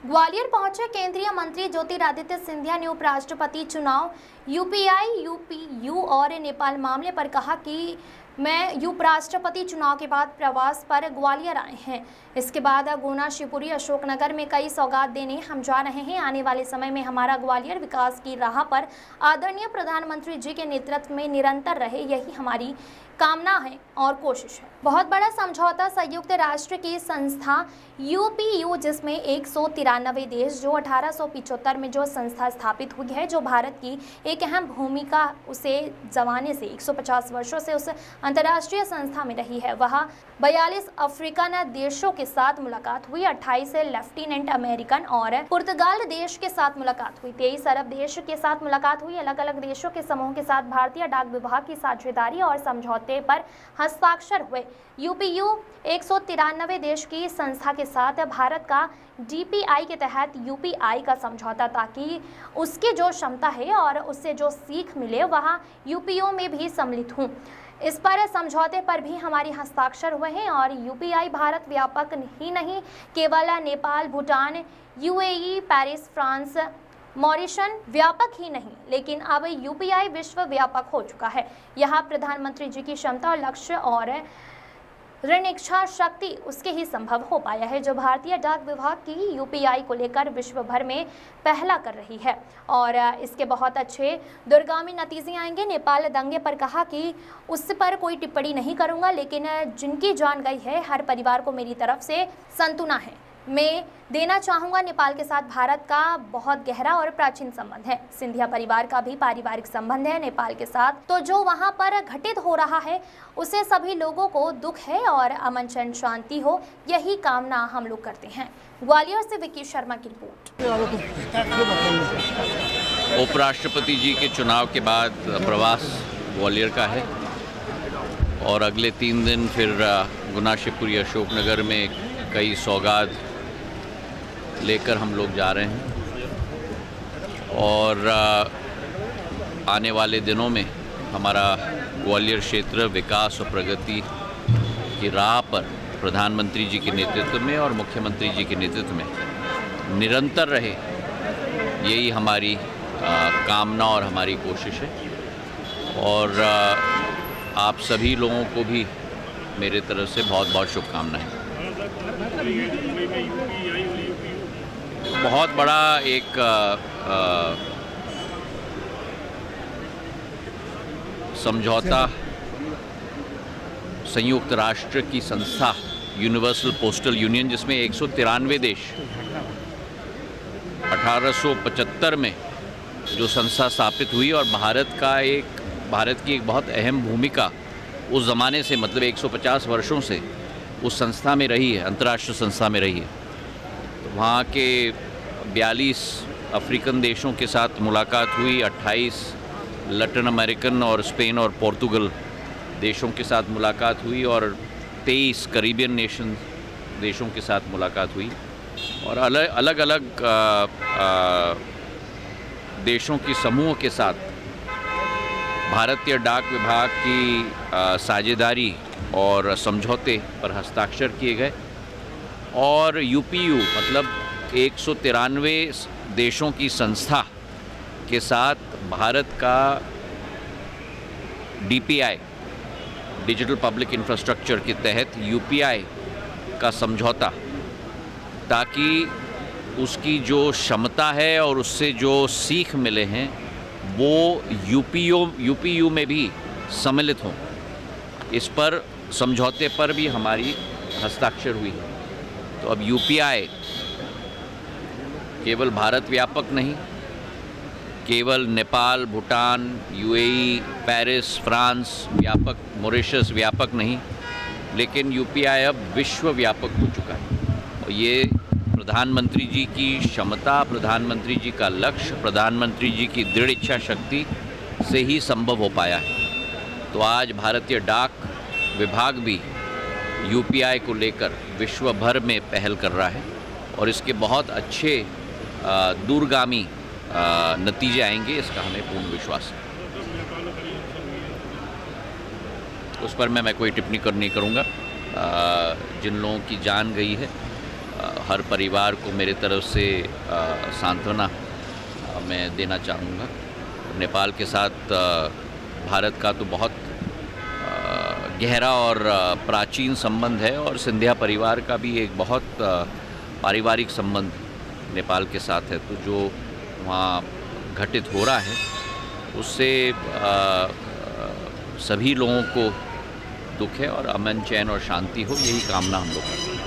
ग्वालियर पहुंचे केंद्रीय मंत्री ज्योतिरादित्य सिंधिया ने उपराष्ट्रपति चुनाव, यूपीआई, यूपीयू और नेपाल मामले पर कहा कि मैं उपराष्ट्रपति चुनाव के बाद प्रवास पर ग्वालियर आए हैं। इसके बाद गुना, शिवपुरी, अशोकनगर में कई सौगात देने हम जा रहे हैं। आने वाले समय में हमारा ग्वालियर विकास की राह पर आदरणीय प्रधानमंत्री जी के नेतृत्व में निरंतर रहे, यही हमारी कामना है और कोशिश है। बहुत बड़ा समझौता संयुक्त राष्ट्र की संस्था यूपीयू, जिसमें 193 देश, जो 1875 में जो संस्था स्थापित हुई है, जो भारत की एक अहम भूमिका उसे जमाने से 150 वर्षों से उस अंतर्राष्ट्रीय संस्था में रही है। वह 42 अफ्रीकन देशों के साथ मुलाकात हुई, 28 लेफ्टिनेंट अमेरिकन और पुर्तगाल देश के साथ मुलाकात हुई, 23 अरब देश के साथ मुलाकात हुई। अलग अलग देशों के समूह के साथ भारतीय डाक विभाग की साझेदारी और समझौते पर हस्ताक्षर हुए। यूपीयू 193 देश की संस्था के साथ भारत का डीपीआई के तहत यूपीआई का समझौता, ताकि उसकी जो क्षमता है और उससे जो सीख मिले वह यूपीयू में भी सम्मिलित हों। इस पर समझौते पर भी हमारे हस्ताक्षर हुए हैं और यूपीआई भारत व्यापक ही नहीं, केवल Nepal, Bhutan, UAE, Paris, France, Mauritius व्यापक ही नहीं, लेकिन अब यूपीआई विश्व व्यापक हो चुका है। यहाँ प्रधानमंत्री जी की क्षमता और लक्ष्य और ऋण इच्छा शक्ति उसके ही संभव हो पाया है, जो भारतीय डाक विभाग की यूपीआई को लेकर विश्व भर में पहला कर रही है और इसके बहुत अच्छे दूरगामी नतीजे आएंगे। नेपाल दंगे पर कहा कि उस पर कोई टिप्पणी नहीं करूंगा, लेकिन जिनकी जान गई है, हर परिवार को मेरी तरफ से सांत्वना है। मैं देना चाहूँगा, नेपाल के साथ भारत का बहुत गहरा और प्राचीन संबंध है। सिंधिया परिवार का भी पारिवारिक संबंध है नेपाल के साथ। तो जो वहाँ पर घटित हो रहा है उसे सभी लोगों को दुख है और अमन चैन शांति हो, यही कामना हम लोग करते हैं। ग्वालियर से विकी शर्मा की रिपोर्ट। उपराष्ट्रपति जी के चुनाव के बाद प्रवास ग्वालियर का है और अगले 3 दिन फिर गुना, शिवपुरी, अशोकनगर में कई सौगात लेकर हम लोग जा रहे हैं और आने वाले दिनों में हमारा ग्वालियर क्षेत्र विकास और प्रगति की राह पर प्रधानमंत्री जी के नेतृत्व में और मुख्यमंत्री जी के नेतृत्व में निरंतर रहे, यही हमारी कामना और हमारी कोशिश है। और आप सभी लोगों को भी मेरे तरफ से बहुत बहुत शुभकामनाएं। बहुत बड़ा एक समझौता संयुक्त राष्ट्र की संस्था यूनिवर्सल पोस्टल यूनियन, जिसमें 193 देश 1875 में जो संस्था स्थापित हुई और भारत की एक बहुत अहम भूमिका उस ज़माने से, मतलब 150 वर्षों से उस संस्था में रही है, अंतर्राष्ट्रीय संस्था में रही है। तो वहाँ के 42 अफ्रीकन देशों के साथ मुलाकात हुई, 28 लैटिन अमेरिकन और स्पेन और पोर्तुगल देशों के साथ मुलाकात हुई और 23 कैरिबियन नेशन देशों के साथ मुलाकात हुई और अलग अलग देशों की समूह के साथ भारतीय डाक विभाग की साझेदारी और समझौते पर हस्ताक्षर किए गए और यूपीयू मतलब 193 देशों की संस्था के साथ भारत का डीपीआई, डिजिटल पब्लिक इंफ्रास्ट्रक्चर के तहत यूपीआई का समझौता, ताकि उसकी जो क्षमता है और उससे जो सीख मिले हैं वो यूपीयू में भी सम्मिलित हों। इस पर समझौते पर भी हमारी हस्ताक्षर हुई है। तो अब यूपीआई केवल भारत व्यापक नहीं, केवल Nepal, Bhutan, UAE, Paris, France व्यापक, मॉरिशस व्यापक नहीं, लेकिन यूपीआई अब विश्व व्यापक हो चुका है। और ये प्रधानमंत्री जी की क्षमता, प्रधानमंत्री जी का लक्ष्य, प्रधानमंत्री जी की दृढ़ इच्छा शक्ति से ही संभव हो पाया है। तो आज भारतीय डाक विभाग भी यूपीआई को लेकर विश्व भर में पहल कर रहा है और इसके बहुत अच्छे दूरगामी नतीजे आएंगे, इसका हमें पूर्ण विश्वास है। उस पर मैं कोई टिप्पणी नहीं करूँगा। जिन लोगों की जान गई है, हर परिवार को मेरे तरफ से सांत्वना मैं देना चाहूँगा। नेपाल के साथ भारत का तो बहुत गहरा और प्राचीन संबंध है और सिंधिया परिवार का भी एक बहुत पारिवारिक संबंध नेपाल के साथ है। तो जो वहाँ घटित हो रहा है उससे सभी लोगों को दुख है और अमन चैन और शांति हो, यही कामना हम लोग करते हैं।